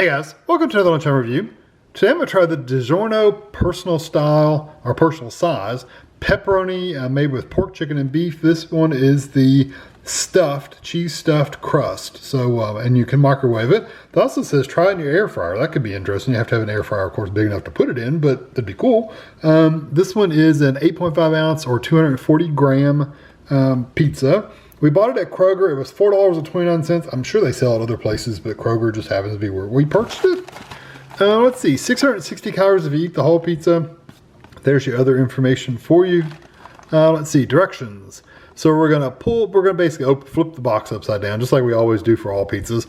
Hey guys, welcome to another Lunchtime review. Today I'm going to try the DiGiorno personal style or personal size pepperoni made with pork, chicken, and beef. This one is the cheese stuffed crust. So, and you can microwave it. It also says try it in your air fryer. That could be interesting. You have to have an air fryer, of course, big enough to put it in, but that'd be cool. This one is an 8.5 ounce or 240 gram pizza. We bought it at Kroger. It was $4.29. I'm sure they sell it other places, but Kroger just happens to be where we purchased it. Let's see, 660 calories if you eat the whole pizza. There's your other information for you. Let's see, directions. So we're gonna basically flip the box upside down, just like we always do for all pizzas.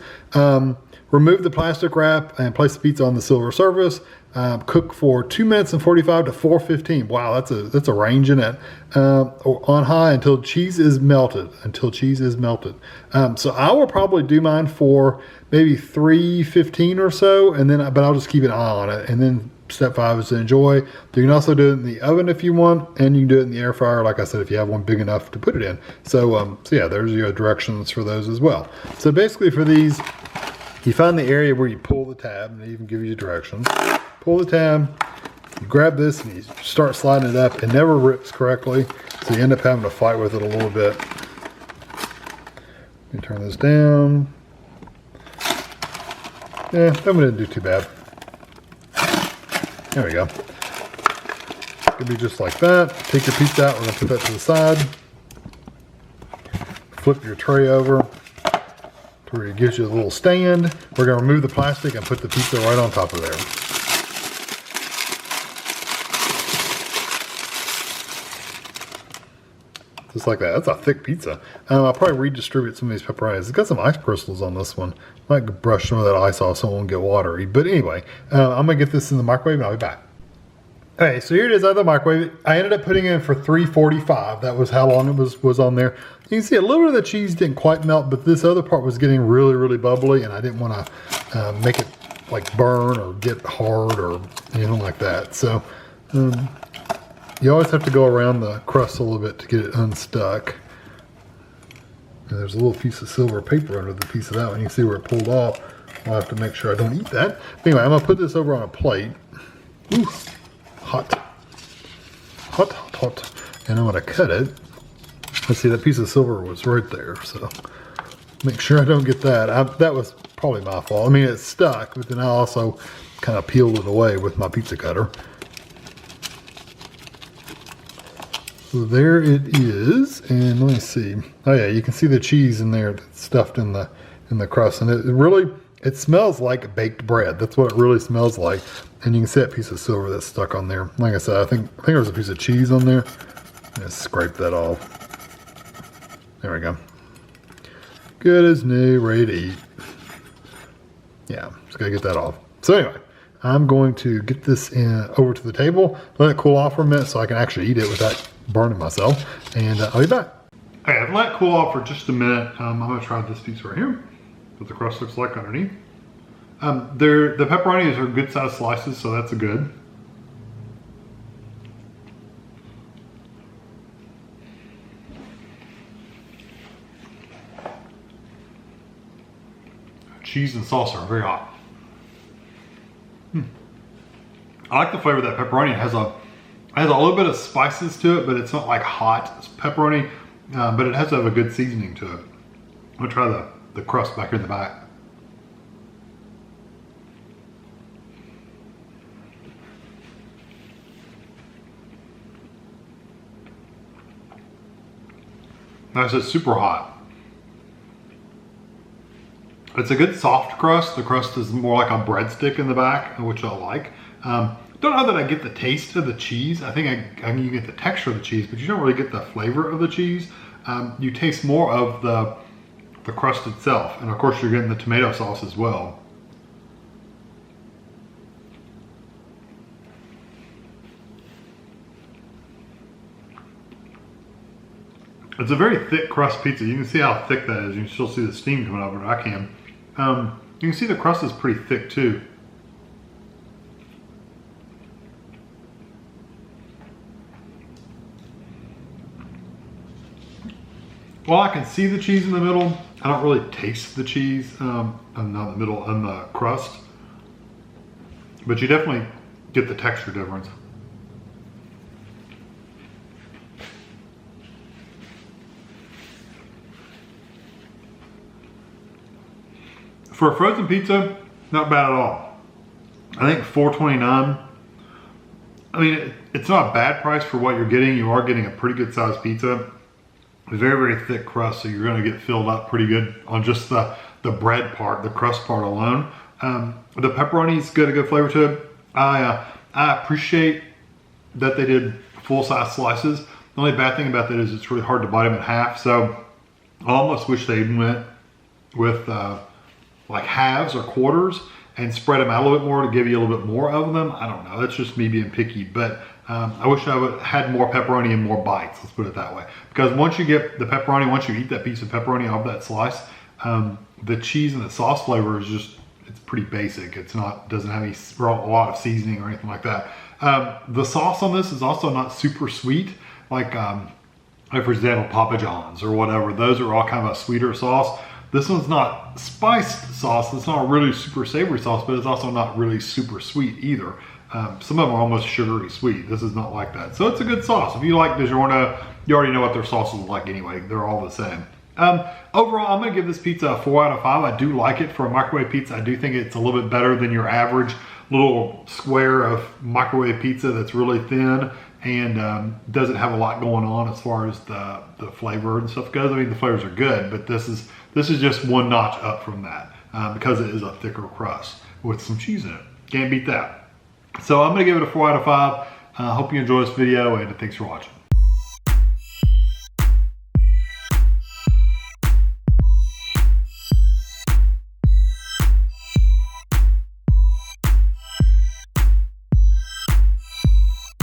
Remove the plastic wrap and place the pizza on the silver surface. Cook for 2 minutes and 45 to 4:15. Wow, that's a range in it. On high until cheese is melted. So I will probably do mine for maybe 3:15 or so, but I'll just keep an eye on it. And then step 5 is to enjoy. You can also do it in the oven if you want, and you can do it in the air fryer, like I said, if you have one big enough to put it in. So yeah, there's your directions for those as well. So basically for these, you find the area where you pull the tab, and they even give you directions. Pull the tab, you grab this, and you start sliding it up. It never rips correctly, so you end up having to fight with it a little bit. You turn this down. Yeah, that one didn't do too bad. There we go. Could be just like that. Take your pizza out, we're gonna put that to the side. Flip your tray over to where it gives you a little stand. We're gonna remove the plastic and put the pizza right on top of there. Just like that. That's a thick pizza. I'll probably redistribute some of these pepperonis. It's got some ice crystals on this one. Might brush some of that ice off so it won't get watery. But anyway, I'm gonna get this in the microwave and I'll be back. Okay, so here it is out of the microwave. I ended up putting it in for 3:45. That was how long it was on there. You can see a little bit of the cheese didn't quite melt, but this other part was getting really, really bubbly, and I didn't want to make it like burn or get hard or anything like that. So you always have to go around the crust a little bit to get it unstuck. And there's a little piece of silver paper under the piece of that one. You can see where it pulled off. I'll have to make sure I don't eat that. Anyway, I'm gonna put this over on a plate. Ooh, hot. And I'm gonna cut it. Let's see, that piece of silver was right there, so make sure I don't get that. That was probably my fault. I mean, it stuck, but then I also kind of peeled it away with my pizza cutter. So there it is, and let me see. Oh yeah, you can see the cheese in there that's stuffed in the crust, and it smells like baked bread. That's what it really smells like. And you can see that piece of silver that's stuck on there. Like I said, I think there was a piece of cheese on there. Just scrape that off. There we go. Good as new, ready to eat. Yeah, just gotta get that off. So anyway, I'm going to get this over to the table, let it cool off for a minute so I can actually eat it without burning myself, and I'll be back. Okay, I've let it cool off for just a minute. I'm gonna try this piece right here, what the crust looks like underneath. The pepperonis are good sized slices, so that's a good. Cheese and salsa are very hot. I like the flavor of that pepperoni. It has a little bit of spices to it, but it's not like hot pepperoni, but it has to have a good seasoning to it. I'm gonna try the crust back here in the back. That's just super hot. It's a good soft crust. The crust is more like a breadstick in the back, which I like. Don't know that I get the taste of the cheese. I think you get the texture of the cheese, but you don't really get the flavor of the cheese. You taste more of the crust itself. And of course you're getting the tomato sauce as well. It's a very thick crust pizza. You can see how thick that is. You can still see the steam coming over. I can. You can see the crust is pretty thick too. While I can see the cheese in the middle, I don't really taste the cheese, not in the middle, on the crust. but you definitely get the texture difference. For a frozen pizza, not bad at all. I think $4.29. I mean, it's not a bad price for what you're getting. You are getting a pretty good sized pizza. Very, very thick crust, so you're going to get filled up pretty good on just the bread part, the crust part alone. The pepperoni's got a good flavor to it. I appreciate that they did full-size slices. The only bad thing about that is it's really hard to bite them in half, so I almost wish they went with like halves or quarters and spread them out a little bit more to give you a little bit more of them. I don't know, that's just me being picky, but I wish I would had more pepperoni and more bites, let's put it that way. Because once you get the pepperoni, once you eat that piece of pepperoni off that slice, the cheese and the sauce flavor is just, it's pretty basic. It's not, doesn't have any, a lot of seasoning or anything like that. The sauce on this is also not super sweet, like for example, Papa John's or whatever. Those are all kind of a sweeter sauce. This one's not spiced sauce. It's not really super savory sauce, but it's also not really super sweet either. Some of them are almost sugary sweet. This is not like that. So it's a good sauce. If you like DiGiorno, you already know what their sauces are like anyway. They're all the same. Overall, I'm gonna give this pizza a 4 out of 5. I do like it for a microwave pizza. I do think it's a little bit better than your average little square of microwave pizza that's really thin and doesn't have a lot going on as far as the flavor and stuff goes. I mean, the flavors are good, but this is just one notch up from that because it is a thicker crust with some cheese in it. Can't beat that. So I'm gonna give it a 4 out of 5. Hope you enjoy this video and thanks for watching.